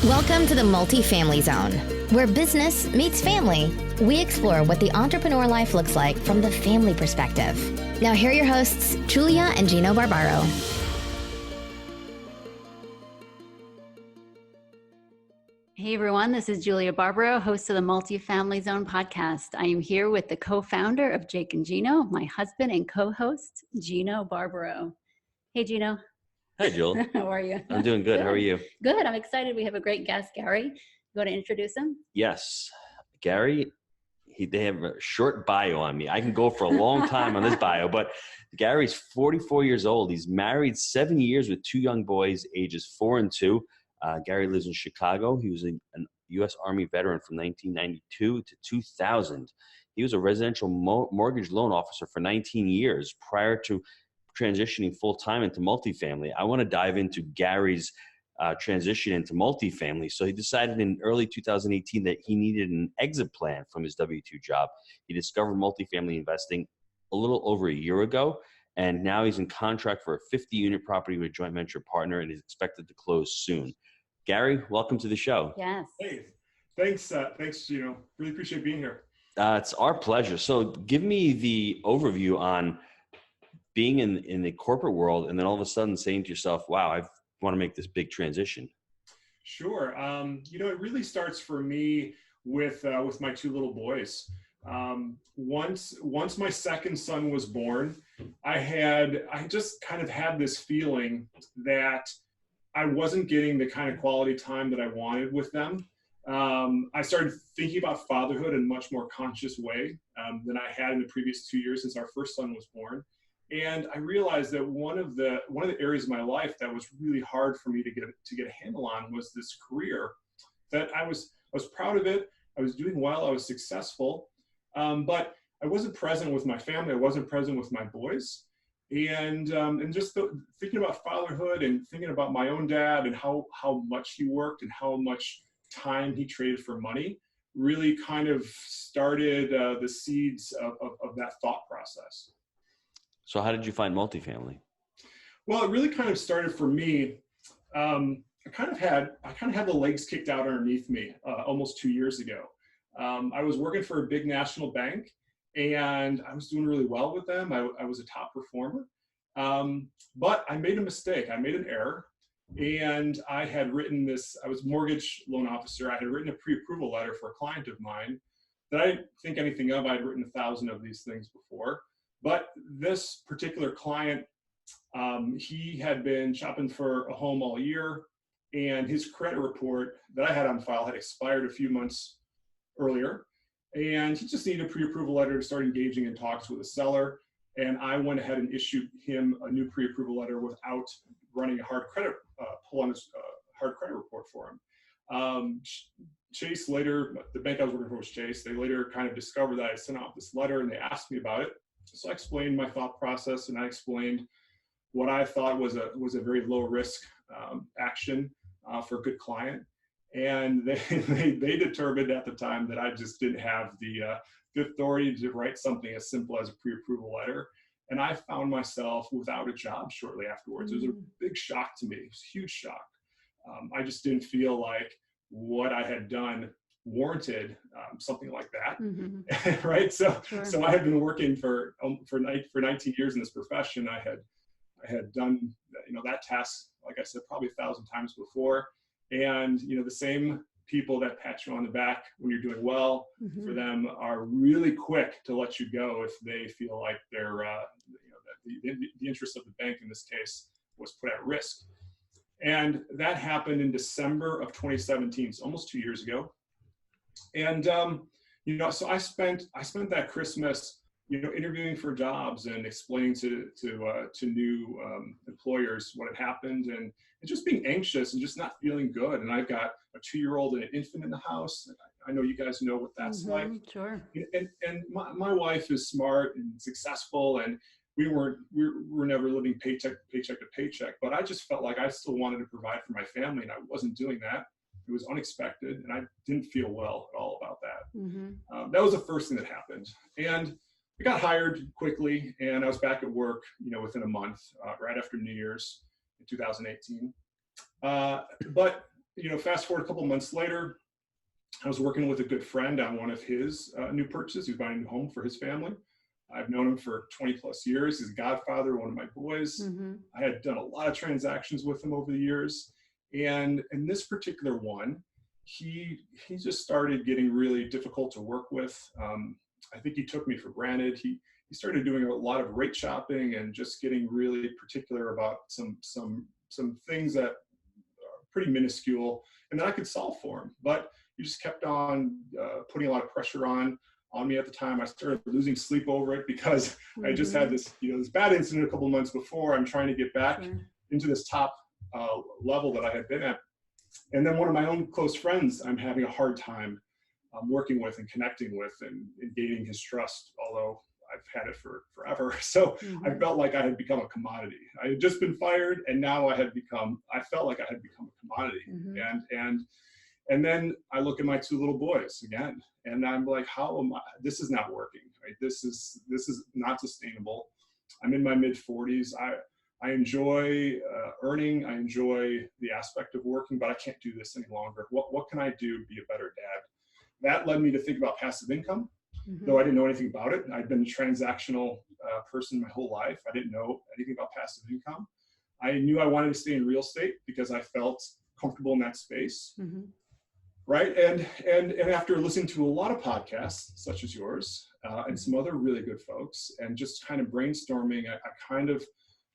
Welcome to the Multifamily Zone, where business meets family. We explore what the entrepreneur life looks like from the family perspective. Now here are your hosts, Julia and Gino Barbaro. Hey everyone, this is Julia Barbaro, host of the Multifamily Zone podcast. I am here with the co-founder of Jake and Gino, my husband and co-host, Gino Barbaro. Hey Gino. Hi, Joel. How are you? I'm doing good. How are you? Good. I'm excited. We have a great guest, Gary. You want to introduce him? Yes. Gary, they have a short bio on me. I can go for a long time on this bio, but Gary's 44 years old. He's married 7 years with two young boys, ages 4 and 2. Gary lives in Chicago. He was a U.S. Army veteran from 1992 to 2000. He was a residential mortgage loan officer for 19 years prior to transitioning full-time into multifamily. I want to dive into Gary's transition into multifamily. So he decided in early 2018 that he needed an exit plan from his W-2 job. He discovered multifamily investing a little over a year ago, and now he's in contract for a 50-unit property with a joint venture partner and is expected to close soon. Gary, welcome to the show. Yes. Hey, thanks, Gino. Really appreciate being here. It's our pleasure. So give me the overview on being in the corporate world and then all of a sudden saying to yourself, wow, I want to make this big transition. Sure. It really starts for me with my two little boys. Once my second son was born, I just kind of had this feeling that I wasn't getting the kind of quality time that I wanted with them. I started thinking about fatherhood in a much more conscious way than I had in the previous 2 years since our first son was born. And I realized that one of the areas of my life that was really hard for me to get a handle on was this career. That I was proud of it. I was doing well. I was successful, but I wasn't present with my family. I wasn't present with my boys, and just thinking about fatherhood and thinking about my own dad and how much he worked and how much time he traded for money really kind of started the seeds of that thought process. So how did you find multifamily? Well, it really kind of started for me. I kind of had the legs kicked out underneath me almost 2 years ago. I was working for a big national bank, and I was doing really well with them. I was a top performer, but I made a mistake. I made an error, and I had written this. I was a mortgage loan officer. I had written a pre-approval letter for a client of mine that I didn't think anything of. I'd written 1,000 of these things before. But this particular client, he had been shopping for a home all year, and his credit report that I had on file had expired a few months earlier, and he just needed a pre-approval letter to start engaging in talks with a seller. And I went ahead and issued him a new pre-approval letter without running a hard credit pull on his hard credit report for him. Chase later, the bank I was working for was Chase. They later kind of discovered that I sent out this letter, and they asked me about it. So I explained my thought process, and I explained what I thought was a very low risk action for a good client. And they determined at the time that I just didn't have the authority to write something as simple as a pre-approval letter. And I found myself without a job shortly afterwards. It was a big shock to me. It was a huge shock. I just didn't feel like what I had done warranted something like that. Mm-hmm. Right. So I had been working for 19 years in this profession. I had done, that task, like I said, probably 1,000 times before. And, the same people that pat you on the back when you're doing well, mm-hmm. for them are really quick to let you go if they feel like they're, the interest of the bank in this case was put at risk. And that happened in December of 2017, so almost 2 years ago. And, so I spent that Christmas, interviewing for jobs and explaining to new employers what had happened and just being anxious and just not feeling good. And I've got a 2-year-old and an infant in the house. I know you guys know what that's mm-hmm, like. Sure. And my wife is smart and successful, and we were never living paycheck to paycheck, but I just felt like I still wanted to provide for my family, and I wasn't doing that. It was unexpected, and I didn't feel well at all about that. Mm-hmm. That was the first thing that happened. And I got hired quickly, and I was back at work, within a month, right after New Year's in 2018. But fast forward a couple months later, I was working with a good friend on one of his new purchases. He was buying a new home for his family. I've known him for 20 plus years. He's a godfather, one of my boys. I had done a lot of transactions with him over the years. And in this particular one, he just started getting really difficult to work with. I think he took me for granted. He started doing a lot of rate shopping and just getting really particular about some things that are pretty minuscule and that I could solve for him. But he just kept on putting a lot of pressure on me at the time. I started losing sleep over it because I just had this, this bad incident a couple of months before. I'm trying to get back into this top level that I had been at. And then one of my own close friends, I'm having a hard time working with and connecting with and gaining his trust, although I've had it for forever. So I felt like I had become a commodity. I had just been fired, and now I felt like I had become a commodity. And then I look at my two little boys again, and I'm like, this is not working, right? This is not sustainable. I'm in my mid 40s. I enjoy earning. I enjoy the aspect of working, but I can't do this any longer. What can I do to be a better dad? That led me to think about passive income, though I didn't know anything about it. I'd been a transactional person my whole life. I didn't know anything about passive income. I knew I wanted to stay in real estate because I felt comfortable in that space. Right. And after listening to a lot of podcasts such as yours and some other really good folks and just kind of brainstorming, I kind of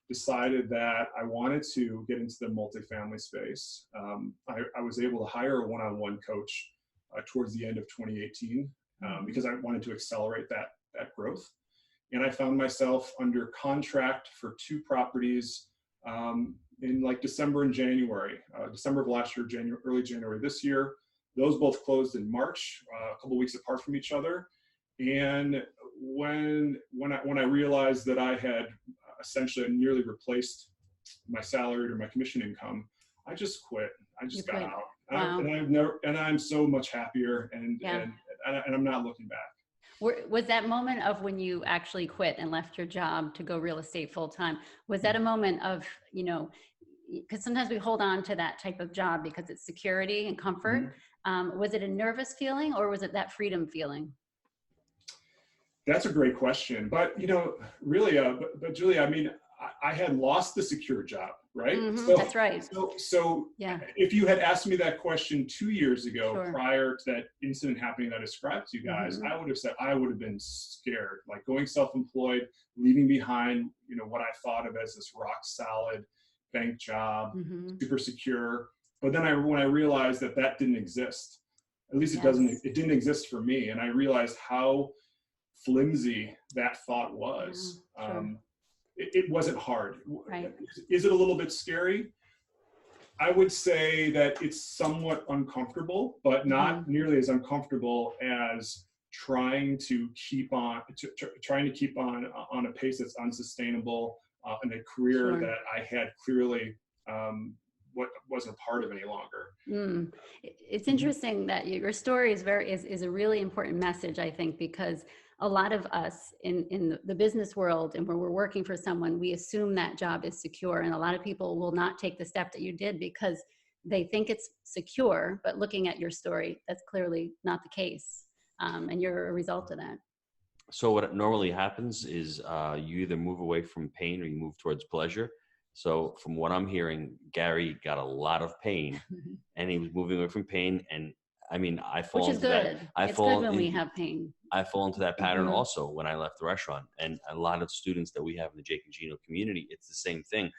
decided that I wanted to get into the multifamily space. I was able to hire a one-on-one coach towards the end of 2018 because I wanted to accelerate that growth. And I found myself under contract for 2 properties in like December and January, December of last year, early January this year. Those both closed in March, a couple weeks apart from each other. And when I realized that I had essentially nearly replaced my salary or my commission income, I just quit. I just got out. Wow. And I'm so much happier, and I'm not looking back. Was that moment of when you actually quit and left your job to go real estate full time? Was that a moment of, because sometimes we hold on to that type of job because it's security and comfort. Was it a nervous feeling, or was it that freedom feeling? That's a great question. But, really, but Julia, I mean, I had lost the secure job, right? So, that's right. So if you had asked me that question 2 years ago, prior to that incident happening that I described to you guys, I would have said, I would have been scared, like going self-employed, leaving behind, what I thought of as this rock solid bank job, super secure. But then when I realized that didn't exist, at least it didn't exist for me. And I realized how flimsy that thought was. It wasn't hard. Right. Is it a little bit scary? I would say that it's somewhat uncomfortable, but not nearly as uncomfortable as trying to keep on on a pace that's unsustainable in a career that I had clearly what wasn't part of any longer. It's interesting that your story is a really important message, I think, because a lot of us in the business world and when we're working for someone, we assume that job is secure. And a lot of people will not take the step that you did because they think it's secure, but looking at your story, that's clearly not the case. And you're a result of that. So what normally happens is you either move away from pain or you move towards pleasure. So from what I'm hearing, Gary got a lot of pain and he was moving away from pain. And I mean, I fall Which is into good. that. It's good when we have pain. I fall into that pattern also when I left the restaurant. And a lot of students that we have in the Jake and Gino community, it's the same thing.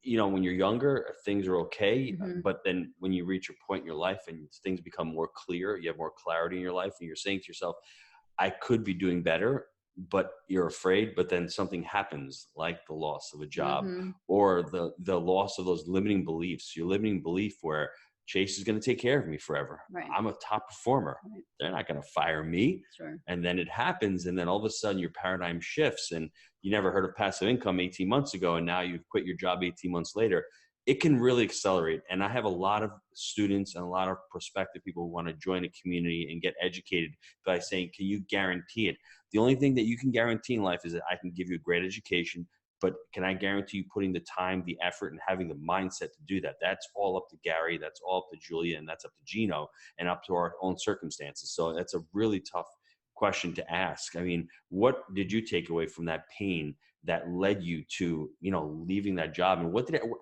When you're younger, things are okay. But then when you reach a point in your life and things become more clear, you have more clarity in your life and you're saying to yourself, I could be doing better, but you're afraid. But then something happens like the loss of a job or the loss of those limiting beliefs, your limiting belief where Chase is going to take care of me forever. Right. I'm a top performer. Right. They're not going to fire me. Sure. And then it happens. And then all of a sudden your paradigm shifts and you never heard of passive income 18 months ago. And now you've quit your job 18 months later. It can really accelerate. And I have a lot of students and a lot of prospective people who want to join a community and get educated by saying, can you guarantee it? The only thing that you can guarantee in life is that I can give you a great education, but can I guarantee you putting the time, the effort, and having the mindset to do that? That's all up to Gary. That's all up to Julia, and that's up to Gino, and up to our own circumstances. So that's a really tough question to ask. I mean, what did you take away from that pain that led you to, leaving that job? And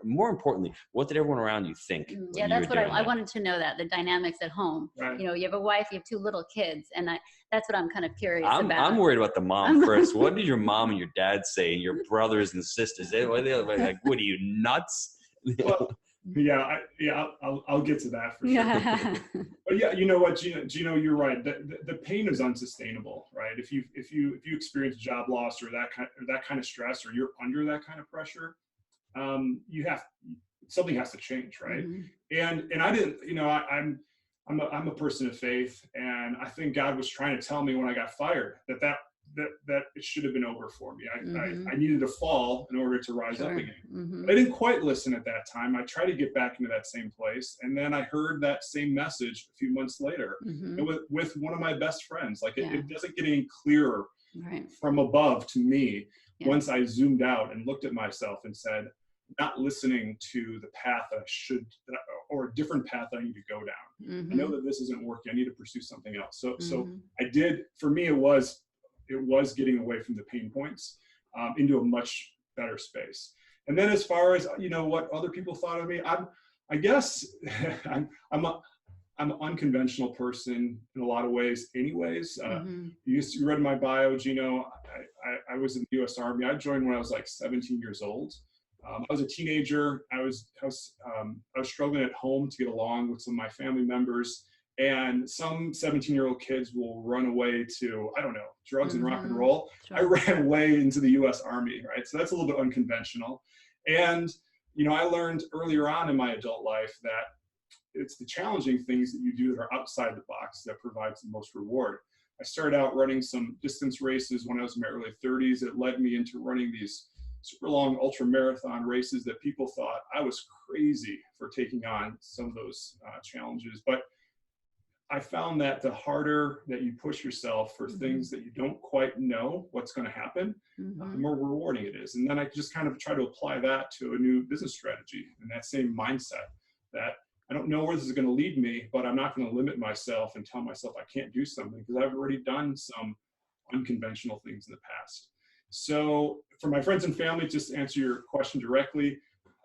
more importantly, what did everyone around you think? Yeah, that's what I wanted to know, that the dynamics at home. Right. You have a wife, you have 2 little kids, and that's what I'm kind of curious about. I'm worried about the mom first. What did your mom and your dad say, and your brothers and sisters? They like, what are you, nuts? Well, I'll get to that for sure. But yeah, you know what, Gino, you're right. The pain is unsustainable, right? If you experience job loss or that kind of stress, or you're under that kind of pressure, something has to change, right? Mm-hmm. And I didn't, I'm a person of faith, and I think God was trying to tell me when I got fired that it should have been over for me. I needed to fall in order to rise up again. Mm-hmm. I didn't quite listen at that time. I tried to get back into that same place. And then I heard that same message a few months later, mm-hmm. with one of my best friends. Like it doesn't get any clearer from above to me once I zoomed out and looked at myself and said, not listening to the path that I should, or a different path that I need to go down. Mm-hmm. I know that this isn't working. I need to pursue something else. So I did. For me, it was getting away from the pain points into a much better space. And then as far as, what other people thought of me, I guess I'm an unconventional person in a lot of ways anyways. You read my bio, Gino. I was in the U.S. Army. I joined when I was like 17 years old. I was a teenager. I was struggling at home to get along with some of my family members. And some 17-year-old kids will run away to, I don't know, drugs and rock and roll. Sure. I ran away into the U.S. Army, right? So that's a little bit unconventional. And, I learned earlier on in my adult life that it's the challenging things that you do that are outside the box that provides the most reward. I started out running some distance races when I was in my early 30s. It led me into running these super long ultra marathon races that people thought I was crazy for taking on some of those challenges. But I found that the harder that you push yourself for things that you don't quite know what's going to happen, the more rewarding it is. And then I just kind of try to apply that to a new business strategy and that same mindset that I don't know where this is going to lead me, but I'm not going to limit myself and tell myself I can't do something because I've already done some unconventional things in the past. So for my friends and family, just to answer your question directly,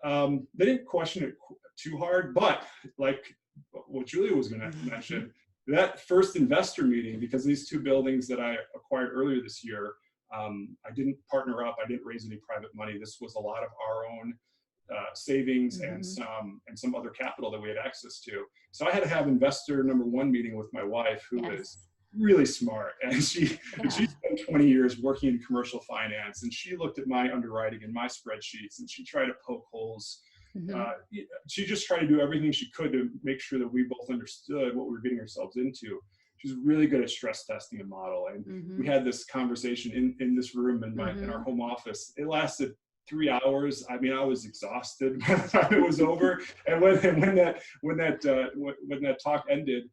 they didn't question it too hard, but like what Julia was going to mention, that first investor meeting, because these 2 buildings that I acquired earlier this year, I didn't partner up. I didn't raise any private money. This was a lot of our own savings and some other capital that we had access to. So I had to have investor number 1 meeting with my wife, who is really smart, and she spent 20 years working in commercial finance, and she looked at my underwriting and my spreadsheets, and she tried to poke holes. She just tried to do everything she could to make sure that we both understood what we were getting ourselves into. She's really good at stress testing a model. And we had this conversation in this room in our home office. It lasted 3 hours. I mean, I was exhausted by the time it was over. And when that talk ended,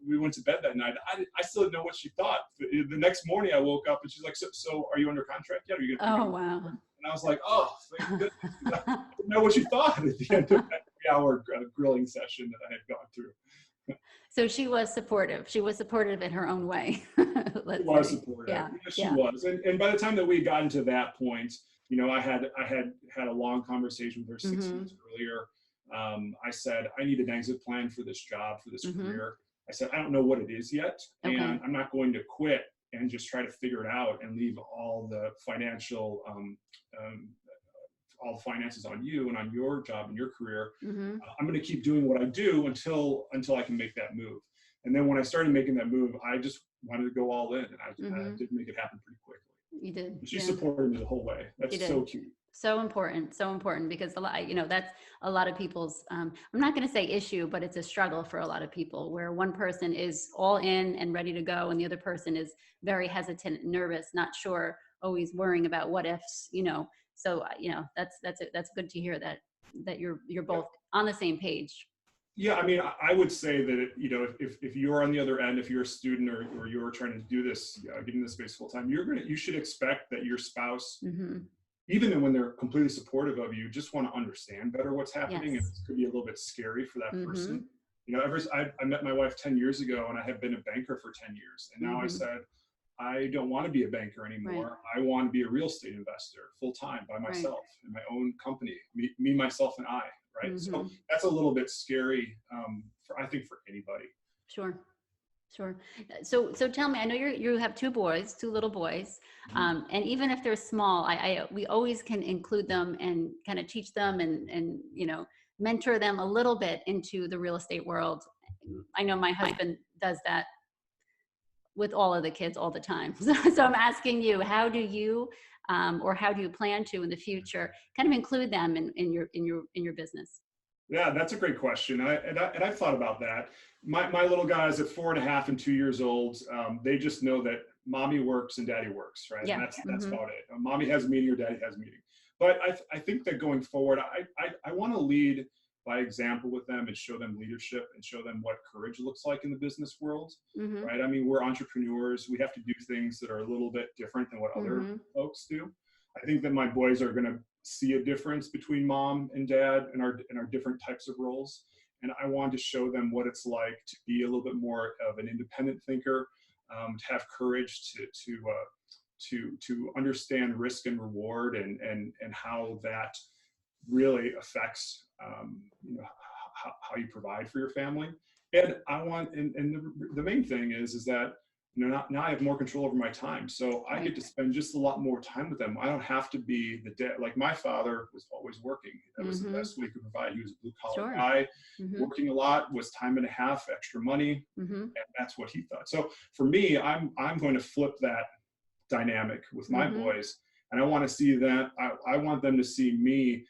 we went to bed that night. I still didn't know what she thought. The next morning I woke up and she's like, so are you under contract yet? Are you gonna wow. And I was like, oh, thank goodness. I didn't know what you thought at the end of that 3-hour grilling session that I had gone through. So she was supportive. She was supportive in her own way. She was supportive. Yeah, she was. And by the time that we got into that point, I had a long conversation with her 6 months earlier. I said, I need an exit plan for this job, for this career. I said, I don't know what it is yet, and I'm not going to quit and just try to figure it out and leave all the financial, all the finances on you and on your job and your career. I'm going to keep doing what I do until I can make that move. And then when I started making that move, I just wanted to go all in, and I did make it happen pretty quickly. You did. She supported me the whole way. That's so cute. So important because that's a lot of people's, I'm not going to say issue, but it's a struggle for a lot of people where one person is all in and ready to go, and the other person is very hesitant and nervous, not sure, always worrying about what ifs, So, that's good to hear that you're both on the same page. Yeah, I mean, I would say that, if you're on the other end, if you're a student or you're trying to do this, get in this space full time, you should expect that your spouse even when they're completely supportive of you, just want to understand better what's happening. Yes. And it could be a little bit scary for that Mm-hmm. person. You know, I met my wife 10 years ago, and I have been a banker for 10 years. And now I Mm-hmm. said, I don't want to be a banker anymore. I want to be a real estate investor full time by myself in my own company, me, myself, and I. Right. Mm-hmm. So that's a little bit scary, I think, for anybody. Sure. Sure. So tell me, I know you have two little boys, and even if they're small, we always can include them and kind of teach them and you know, mentor them a little bit into the real estate world. I know my husband does that with all of the kids all the time. So I'm asking you, how do you or how do you plan to in the future kind of include them in your business? Yeah, that's a great question. I've thought about that. My little guys at 4.5 and 2 years old, they just know that mommy works and daddy works, right? Yeah. And that's about it. Mommy has a meeting or daddy has a meeting. But I think that going forward, I want to lead by example with them and show them leadership and show them what courage looks like in the business world, Mm-hmm. right? I mean, we're entrepreneurs. We have to do things that are a little bit different than what other folks do. I think that my boys are going to see a difference between mom and dad and our different types of roles. And I want to show them what it's like to be a little bit more of an independent thinker, to have courage to understand risk and reward and how that really affects you know, how you provide for your family. And I want, and the main thing is that, you know, now I have more control over my time. So I get to spend just a lot more time with them. I don't have to be the dad. Like my father was always working. That was the best way he could provide. He was a blue collar guy, working a lot, was time and a half, extra money. And that's what he thought. So for me, I'm going to flip that dynamic with my boys. And I want to see that. I want them to see me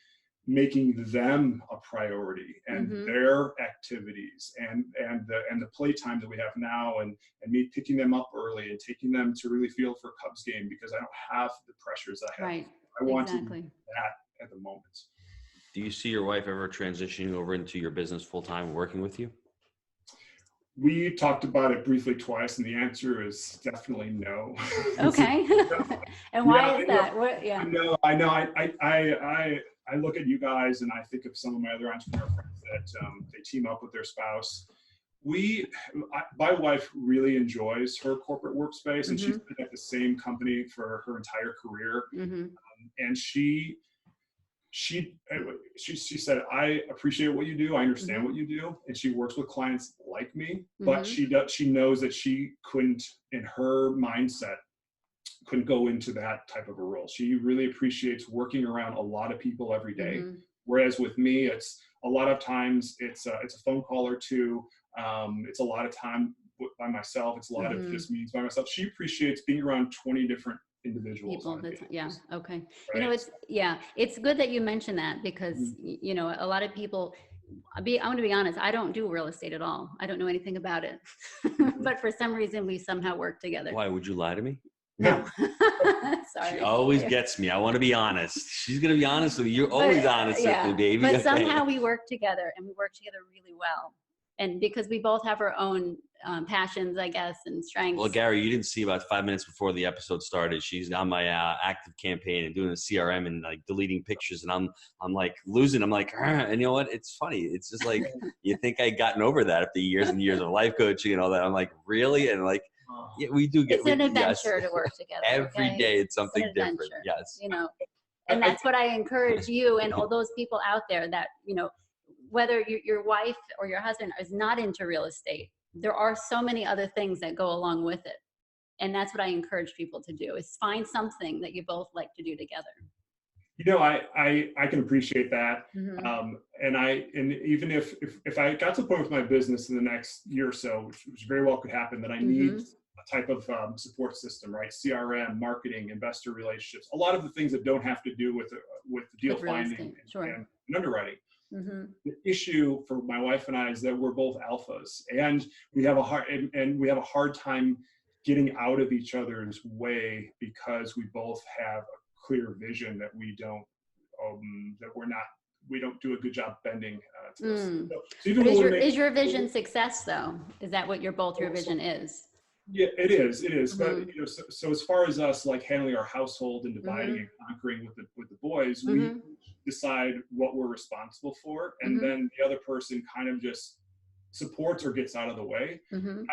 making them a priority and their activities and the playtime that we have now and me picking them up early and taking them to really feel for Cubs game because I don't have the pressures I have. Right. I want to do that at the moment. Do you see your wife ever transitioning over into your business full-time, working with you? We talked about it briefly twice, and the answer is definitely no. Okay. And why is that? I know. I look at you guys and I think of some of my other entrepreneur friends that they team up with their spouse. My wife really enjoys her corporate workspace, and she's been at the same company for her entire career. And she said, I appreciate what you do. I understand what you do. And she works with clients like me, but she knows that she couldn't, in her mindset, couldn't go into that type of a role. She really appreciates working around a lot of people every day. Whereas with me, it's a lot of times it's a phone call or two. It's a lot of time by myself. It's a lot of just meetings by myself. She appreciates being around 20 different individuals. Yeah. Okay. Right? You know, it's good that you mentioned that because, you know, a lot of people, I'm going to be honest, I don't do real estate at all. I don't know anything about it, but for some reason we somehow work together. Why would you lie to me? No. Sorry. She always gets me. I want to be honest. She's going to be honest with you. You're always honest with me, baby. But somehow we work together and we work together really well. And because we both have our own passions, I guess, and strengths. Well, Gary, you didn't see about 5 minutes before the episode started. She's on my active campaign and doing a CRM and like deleting pictures. And I'm like losing. I'm like, and you know what? It's funny. It's just like, you think I'd gotten over that after years and years of life coaching and all that. I'm like, really? And like, yeah, we do get. It's an adventure to work together. Every day it's something different. Yes. You know, and that's what I encourage you and all those people out there that, you know, whether your wife or your husband is not into real estate, there are so many other things that go along with it. And that's what I encourage people to do is find something that you both like to do together. You know, I can appreciate that. And even if I got to the point with my business in the next year or so, which very well could happen, that I need a type of support system, right? CRM, marketing, investor relationships, a lot of the things that don't have to do with deal finding and underwriting. The issue for my wife and I is that we're both alphas, and we have a hard time getting out of each other's way because we both have a clear vision that we don't do a good job bending to this. So is your vision success though? Is that what your vision is? Yeah, it is. It is. But Mm-hmm. so as far as us like handling our household and dividing Mm-hmm. and conquering with the boys, we Mm-hmm. decide what we're responsible for, and Mm-hmm. then the other person kind of just supports or gets out of the way. Mm-hmm.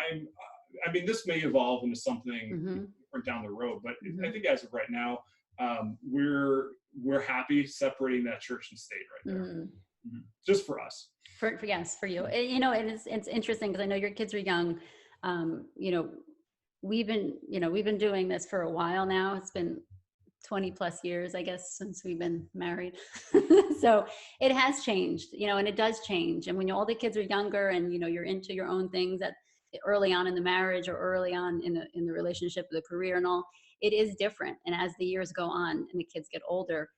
I mean, this may evolve into something Mm-hmm. different down the road, but Mm-hmm. I think as of right now, we're happy separating that church and state right there, Mm-hmm. just for us. Yes, for you. You know, and it's interesting because I know your kids are young. You know, we've been doing this for a while now. It's been 20 plus years, I guess, since we've been married. So it has changed, you know, and it does change. And when all the kids are younger and, you know, you're into your own things that early on in the marriage or early on in the relationship, the career and all, it is different. And as the years go on and the kids get older,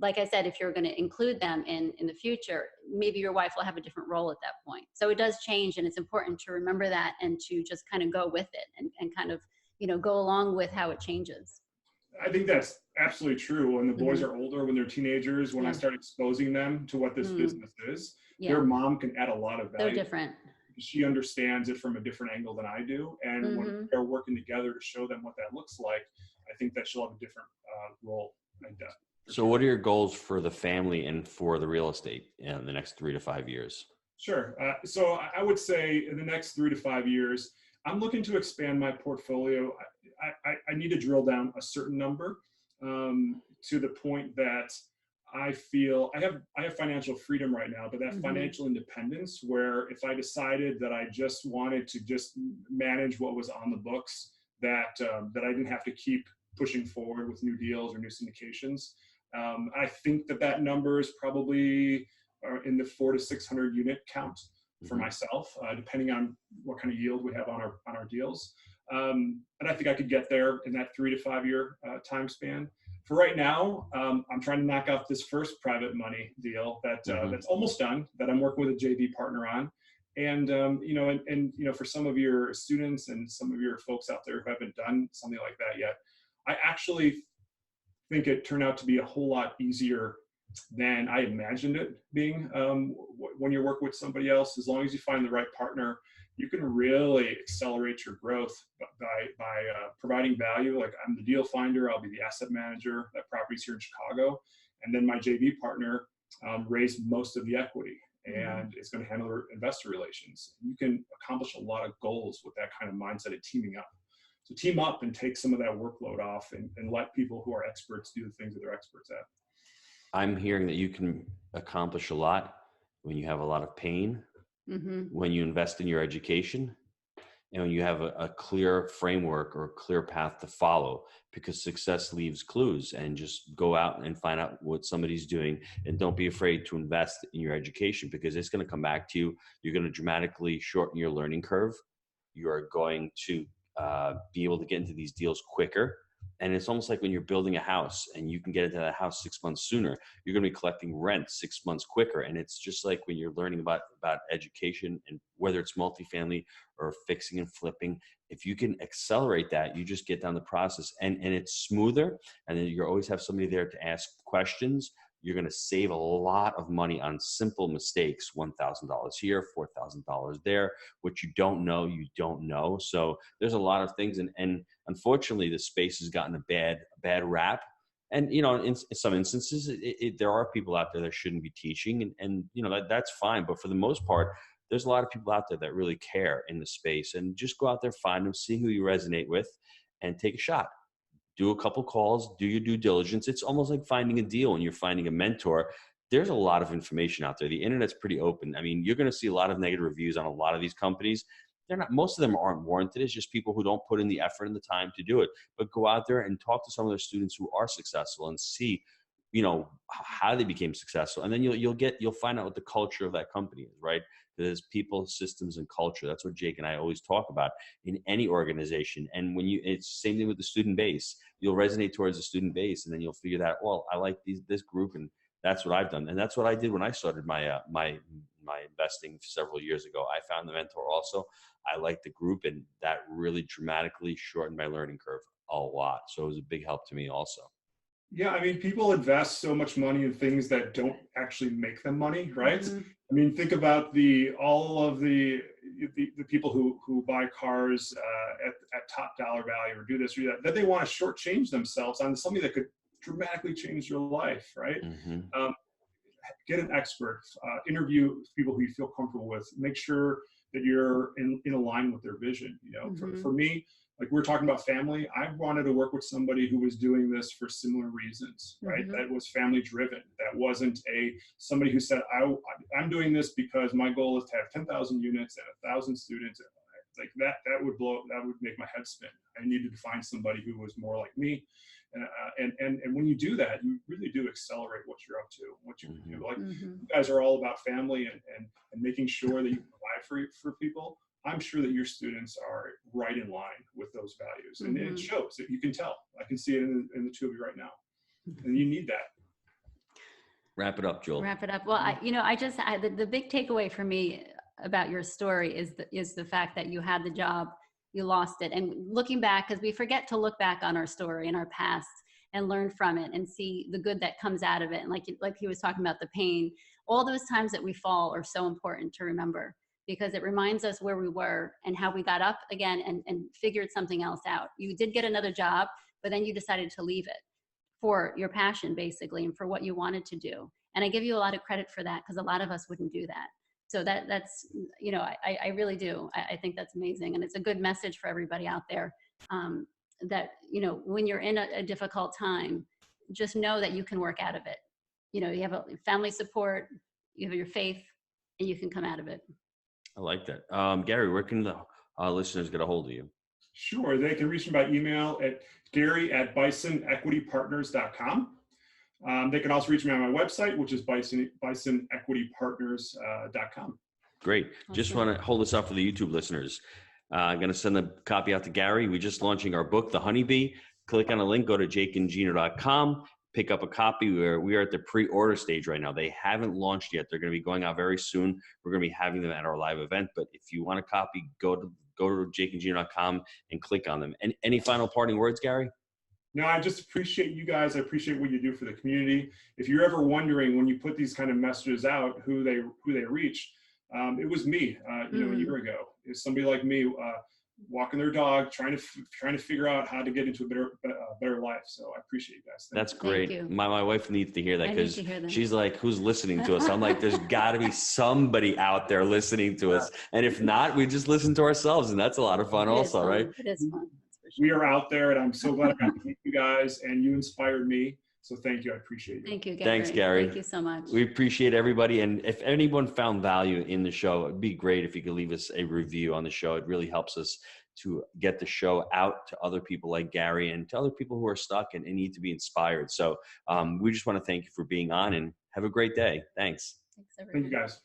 like I said, if you're going to include them in the future, maybe your wife will have a different role at that point. So it does change, and it's important to remember that and to just kind of go with it and kind of, you know, go along with how it changes. I think that's absolutely true. When the boys Mm-hmm. are older, when they're teenagers, when I start exposing them to what this business is, their mom can add a lot of value. They're different. She understands it from a different angle than I do. And when they're working together to show them what that looks like, I think that she'll have a different role like that. So what are your goals for the family and for the real estate in the next 3 to 5 years? Sure. So I would say in the next 3 to 5 years, I'm looking to expand my portfolio. I need to drill down a certain number to the point that I feel I have financial freedom right now, but that financial independence where if I decided that I just wanted to just manage what was on the books, that I didn't have to keep pushing forward with new deals or new syndications. I think that number is probably in the 400 to 600 unit count for myself, depending on what kind of yield we have on our deals. And I think I could get there in that 3 to 5 year time span. For right now, I'm trying to knock out this first private money deal that's almost done, that I'm working with a JV partner on. And you know, for some of your students and some of your folks out there who haven't done something like that yet, I actually think it turned out to be a whole lot easier than I imagined it being. When you work with somebody else, as long as you find the right partner, you can really accelerate your growth by providing value. Like I'm the deal finder, I'll be the asset manager. That property's here in Chicago, and then my JV partner raised most of the equity and is going to handle investor relations. You can accomplish a lot of goals with that kind of mindset of teaming up. So team up and take some of that workload off and let people who are experts do the things that they're experts at. I'm hearing that you can accomplish a lot when you have a lot of pain, when you invest in your education, and when you have a clear framework or a clear path to follow, because success leaves clues. And just go out and find out what somebody's doing, and don't be afraid to invest in your education, because it's going to come back to you. You're going to dramatically shorten your learning curve. You are going to be able to get into these deals quicker. And it's almost like when you're building a house and you can get into that house 6 months sooner, you're going to be collecting rent 6 months quicker. And it's just like when you're learning about education, and whether it's multifamily or fixing and flipping, if you can accelerate that, you just get down the process and it's smoother. And then you always have somebody there to ask questions. You're going to save a lot of money on simple mistakes, $1,000 here, $4,000 there. What you don't know, you don't know. So there's a lot of things. And unfortunately, the space has gotten a bad rap. And, you know, in some instances, there are people out there that shouldn't be teaching. And you know, that's fine. But for the most part, there's a lot of people out there that really care in the space. And just go out there, find them, see who you resonate with, and take a shot. Do a couple calls, do your due diligence. It's almost like finding a deal when you're finding a mentor. There's a lot of information out there. The internet's pretty open. I mean, you're going to see a lot of negative reviews on a lot of these companies. Most of them aren't warranted. It's just people who don't put in the effort and the time to do it. But go out there and talk to some of their students who are successful and see, you know, how they became successful. And then you'll find out what the culture of that company is, right? There's people, systems, and culture. That's what Jake and I always talk about in any organization. And it's the same thing with the student base. You'll resonate towards the student base, and then you'll figure that, well, I like this group, and that's what I've done. And that's what I did when I started my investing several years ago. I found the mentor also. I liked the group, and that really dramatically shortened my learning curve a lot. So it was a big help to me also. Yeah, I mean, people invest so much money in things that don't actually make them money, right? I mean, think about all of the the people who buy cars at top dollar value or do this or that they want to shortchange themselves on something that could dramatically change your life, right? Mm-hmm. Get an expert, interview people who you feel comfortable with, make sure that you're in alignment with their vision. You know, for me, like we're talking about family, I wanted to work with somebody who was doing this for similar reasons, right? That was family driven. That wasn't somebody who said, I'm doing this because my goal is to have 10,000 units and 1,000 students. Like that would make my head spin. I needed to find somebody who was more like me. And when you do that, you really do accelerate what you're up to, what you can do. Like you guys are all about family and making sure that you provide for people. I'm sure that your students are right in line with those values, and it shows. That you can tell. I can see it in the two of you right now, and you need that. Wrap it up, Joel. Wrap it up. Well, the big takeaway for me about your story is the fact that you had the job, you lost it, and looking back, because we forget to look back on our story and our past and learn from it and see the good that comes out of it. And like he was talking about the pain, all those times that we fall are so important to remember, because it reminds us where we were and how we got up again and figured something else out. You did get another job, but then you decided to leave it for your passion, basically, and for what you wanted to do. And I give you a lot of credit for that, because a lot of us wouldn't do that. So that's, I really do. I think that's amazing. And it's a good message for everybody out there, that, when you're in a difficult time, just know that you can work out of it. You have a family support, you have your faith, and you can come out of it. I like that. Gary, where can the listeners get a hold of you? Sure. They can reach me by email at gary@bisonequitypartners.com. They can also reach me on my website, which is bisonequitypartners.com. Great. Awesome. Just want to hold this up for the YouTube listeners. I'm going to send a copy out to Gary. We're just launching our book, The Honeybee. Click on a link, go to jakeandgino.com, pick up a copy. We are at the pre-order stage right now. They haven't launched yet. They're going to be going out very soon. We're going to be having them at our live event. But if you want a copy, go to jakeandgino.com and click on them. And any final parting words, Gary? No, I just appreciate you guys. I appreciate what you do for the community. If you're ever wondering when you put these kind of messages out, who they reach, it was me, a year ago. It's somebody like me walking their dog, trying to figure out how to get into a better life. So I appreciate you guys. That's great. My wife needs to hear that, because she's like, who's listening to us? I'm like, there's got to be somebody out there listening to us. And if not, we just listen to ourselves. And that's a lot of fun also, right? It is fun. We are out there, and I'm so glad I got to meet you guys, and you inspired me. So thank you. I appreciate you. Thank you, Gary. Thanks, Gary. Thank you so much. We appreciate everybody. And if anyone found value in the show, it'd be great if you could leave us a review on the show. It really helps us to get the show out to other people like Gary and to other people who are stuck and need to be inspired. So we just want to thank you for being on, and have a great day. Thanks. Thanks, everyone. Thank you, guys.